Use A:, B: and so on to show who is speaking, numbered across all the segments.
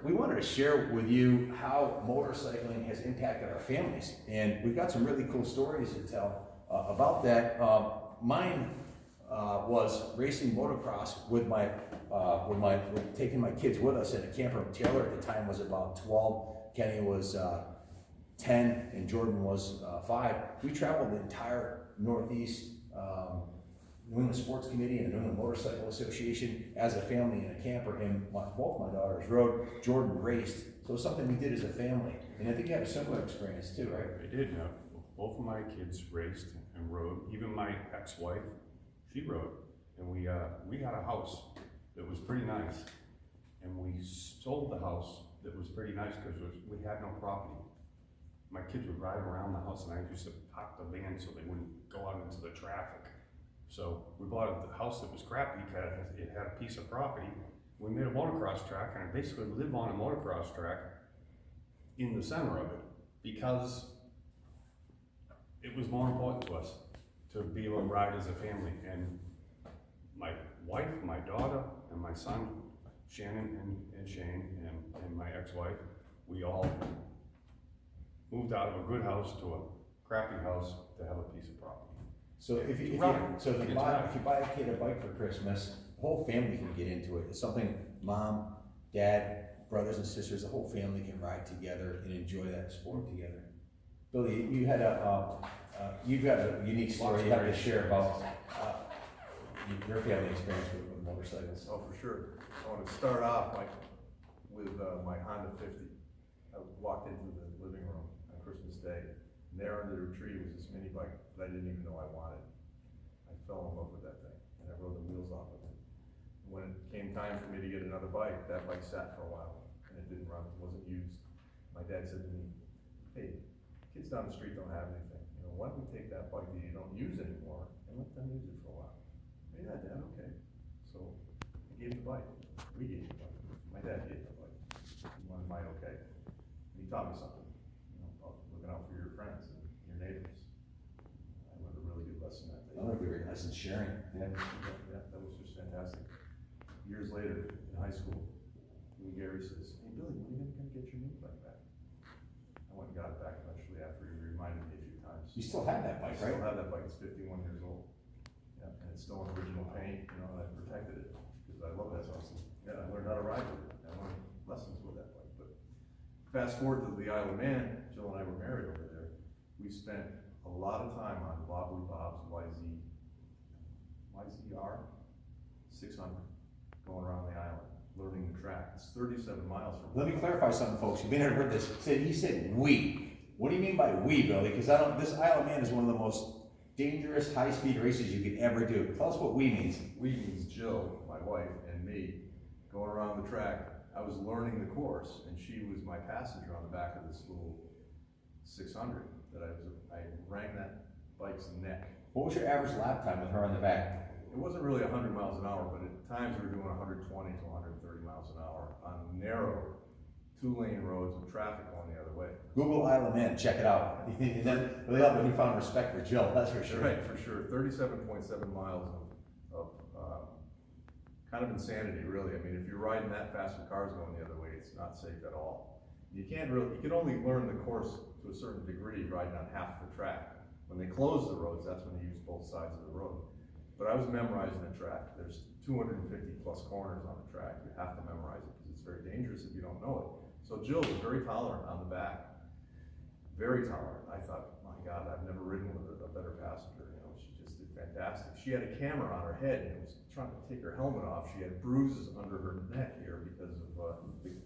A: We wanted to share with you how motorcycling has impacted our families, and we've got some really cool stories to tell about that. Mine was racing motocross with taking my kids with us in a camper. Taylor at the time was about 12, Kenny was 10, and Jordan was 5. We traveled the entire Northeast. New England Sports Committee and the New England Motorcycle Association as a family in a camper, and both my daughters rode. Jordan raced, so it was something we did as a family. And I think you had a similar experience too, right?
B: I did. Both of my kids raced and rode. Even my ex-wife, she rode. And we had a house that was pretty nice, and we sold the house that was pretty nice because we had no property. My kids would ride around the house, and I used to park the van so they wouldn't go out into the traffic. So we bought a house that was crappy because it had a piece of property. We made a motocross track, and I basically live on a motocross track in the center of it because it was more important to us to be able to ride as a family. And my wife, my daughter, and my son, Shannon and Shane, and my ex-wife, we all moved out of a good house to a crappy house to have a piece of property.
A: So if you buy a kid a bike for Christmas, the whole family can get into it. It's something mom, dad, brothers and sisters, the whole family can ride together and enjoy that sport together. Billy, you've got a unique story you have to share about your family experience with motorcycles.
C: Oh, for sure. I want to start off with my Honda 50. I walked into the living room on Christmas Day, and there under the tree was this mini bike that I didn't even know I wanted. I fell in love with that thing, and I rode the wheels off of it. And when it came time for me to get another bike, that bike sat for a while, and it didn't run, it wasn't used. My dad said to me, "Hey, kids down the street don't have anything. Why don't we take that bike that you don't use anymore and let them use it for a while?" "Yeah, Dad, okay." So I gave the bike. We gave the bike. My dad gave the bike. He wanted mine, okay. And he taught me something, about looking out for your friends and your neighbors. I learned a really good lesson that day.
A: Another great lesson, sharing.
C: Yeah, that was just fantastic. Years later, in high school, Gary says, "Hey Billy, when are you gonna get your new bike back?" I went and got it back eventually after he reminded me a few times.
A: You still have that bike,
C: I
A: right?
C: still have that bike. It's 51 years old. Yeah, and it's still in original paint, and I protected it because I love that bike. Yeah, I learned how to ride with it. I learned lessons with that bike. But fast forward to the Isle of Man, Jill and I were married over there. We spent a lot of time on Wobbly Bob's YZR 600, going around the island, learning the track. It's 37 miles from.
A: Let me clarify something, folks. You may not have heard this. He said we. What do you mean by we, Billy? Because this Isle of Man is one of the most dangerous high-speed races you could ever do. Tell us what we means.
C: We means Jill, my wife, and me, going around the track. I was learning the course, and she was my passenger on the back of this little 600 that I rang that bike's neck.
A: What was your average lap time with her on the back?
C: It wasn't really 100 miles an hour, but at times we were doing 120 to 130 miles an hour on narrow 2-lane roads with traffic going the other way.
A: Google Isle of Man, check it out. And then really help when you found respect for Jill, that's for sure.
C: Right, for sure. 37.7 miles of kind of insanity, really. I mean, if you're riding that fast with cars going the other way, it's not safe at all. You can only learn the course to a certain degree riding on half the track. When they close the roads, that's when they use both sides of the road. But I was memorizing the track. There's 250 plus corners on the track. You have to memorize it because it's very dangerous if you don't know it. So Jill was very tolerant on the back. Very tolerant. I thought, my God, I've never ridden with a better passenger. She just did fantastic. She had a camera on her head and it was trying to take her helmet off. She had bruises under her neck here because of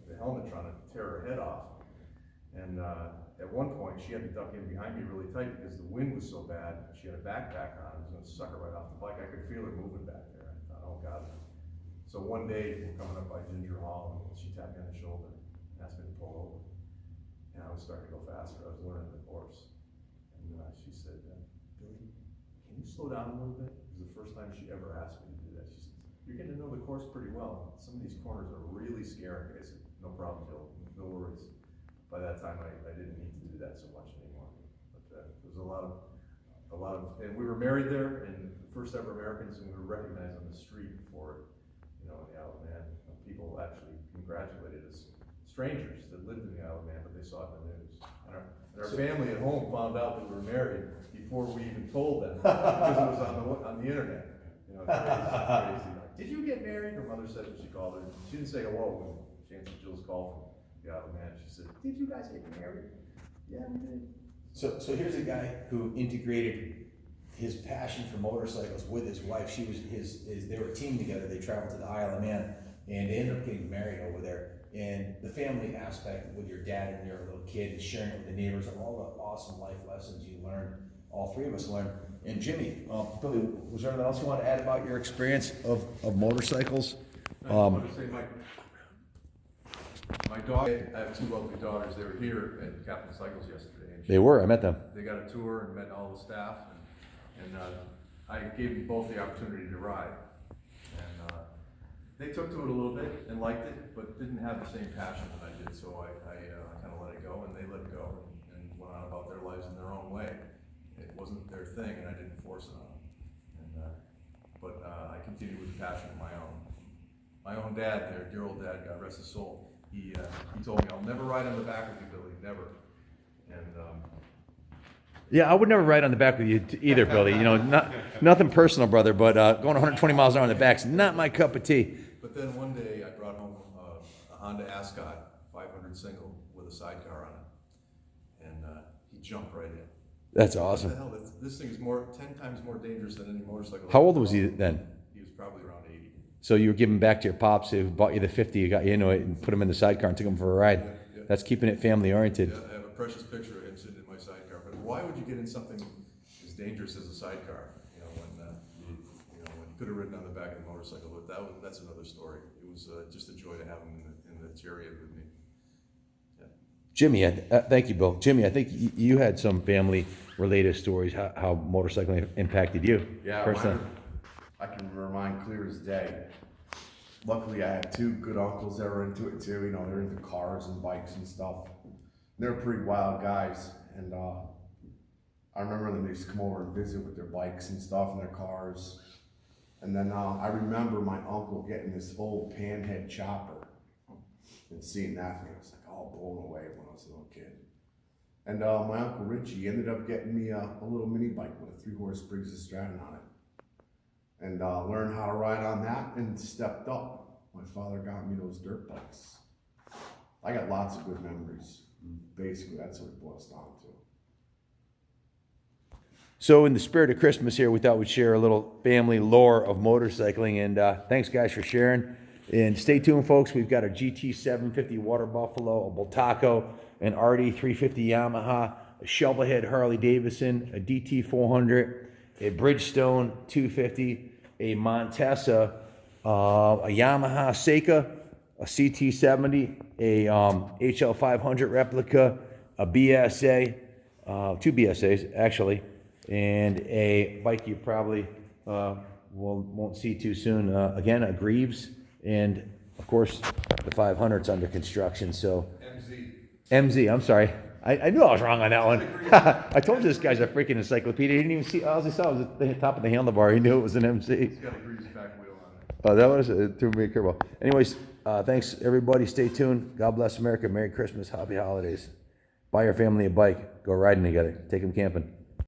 C: the helmet trying to tear her head off. And at one point, she had to duck in behind me really tight because the wind was so bad. She had a backpack on. It was going to suck her right off the bike. I could feel her moving back there. I thought, oh God. So one day, we're coming up by Ginger Hall, and she tapped me on the shoulder and asked me to pull over. And I was starting to go faster. I was learning the course. And she said, "Billy, can you slow down a little bit?" It was the first time she ever asked me to do that. She said, "You're getting to know the course pretty well. Some of these corners are really scary." I said, "No problem, Jill. No worries." By that time, I didn't need to do that so much anymore. But there was a lot of, and we were married there, and the first ever Americans, and we were recognized on the street for it. In the Isle of Man, people actually congratulated us strangers that lived in the Isle of Man, but they saw it in the news. And our family at home found out that we were married before we even told them, because it was on the internet. You know, crazy. Like, did you get married? Her mother said when she called her. She didn't say hello when she answered Jill's call from the Isle of Man. She said, did you guys get married? Yeah, we did.
A: So here's a guy who integrated his passion for motorcycles with his wife. She was they were a team together. They traveled to the Isle of Man and they ended up getting married over there. And the family aspect with your dad and your little kid and sharing it with the neighbors and all the awesome life lessons you learned, all three of us learned. And Jimmy, Billy, was there anything else you want to add about your experience of motorcycles?
C: I want to say my daughter, I have two lovely daughters. They were here at Captain Cycles yesterday. And
A: They were, I met them.
C: They got a tour and met all the staff, and I gave them both the opportunity to ride. And they took to it a little bit and liked it, but didn't have the same passion that I did, so I kind of let it go, and they let it go, and went on about their lives in their own way. It wasn't their thing, and I didn't force it on them. But I continued with the passion of my own. My own dad, their dear old dad, God rest his soul, he told me, I'll never ride on the back of you, Billy, never. And
A: Yeah, I would never ride on the back with you either, Billy. You know, nothing personal, brother, but going 120 miles an hour on the back's not my cup of tea.
C: But then one day I brought home a Honda Ascot 500 single with a sidecar on it, and he jumped right in.
A: That's
C: What the
A: awesome.
C: hell? This thing is 10 times more dangerous than any motorcycle.
A: How old was he then?
C: He was probably around 80.
A: So you were giving back to your pops who bought you the 50, you got you into it, and put him in the sidecar and took him for a ride.
C: Yeah.
A: That's keeping it family oriented.
C: Yeah, I have a precious picture of him sitting in my sidecar. But why would you get in something as dangerous as a sidecar? You know, when you could have ridden on the back of the motorcycle. But that's another story. It was just a joy to have him in the chariot with me. Yeah.
A: Jimmy, thank you, Bill. Jimmy, I think you had some family-related stories, how motorcycling impacted you.
D: Yeah,
A: personally.
D: I can remember mine clear as day. Luckily, I had two good uncles that were into it too. You know, they're into cars and bikes and stuff. They're pretty wild guys, and I remember them used to come over and visit with their bikes and stuff and their cars. And then I remember my uncle getting this old panhead chopper and seeing that thing. I was like all blown away when I was a little kid. And my uncle Richie ended up getting me a little mini bike with a 3-horse Briggs & Stratton on it. And learned how to ride on that and stepped up. My father got me those dirt bikes. I got lots of good memories. Basically, that's what it boils down to.
A: So in the spirit of Christmas here, we thought we'd share a little family lore of motorcycling, and thanks guys for sharing. And stay tuned, folks. We've got a GT 750 Water Buffalo, a Bultaco, an RD 350 Yamaha, a Shovelhead Harley Davidson, a DT 400, a Bridgestone 250, a Montesa, a Yamaha Seika, a CT70, a HL 500 replica, a BSA, two BSAs actually, and a bike you probably won't see too soon. Again, a Greaves, and of course the 500's under construction. So MZ. I'm sorry. I knew I was wrong on that one. I told you this guy's a freaking encyclopedia. He didn't even see. All he saw was the top of the handlebar. He knew it was an MC.
C: It's got a greasy back wheel on it.
A: Oh, that was it. Threw me a curveball. Anyways, thanks everybody. Stay tuned. God bless America. Merry Christmas. Happy holidays. Buy your family a bike. Go riding together. Take them camping.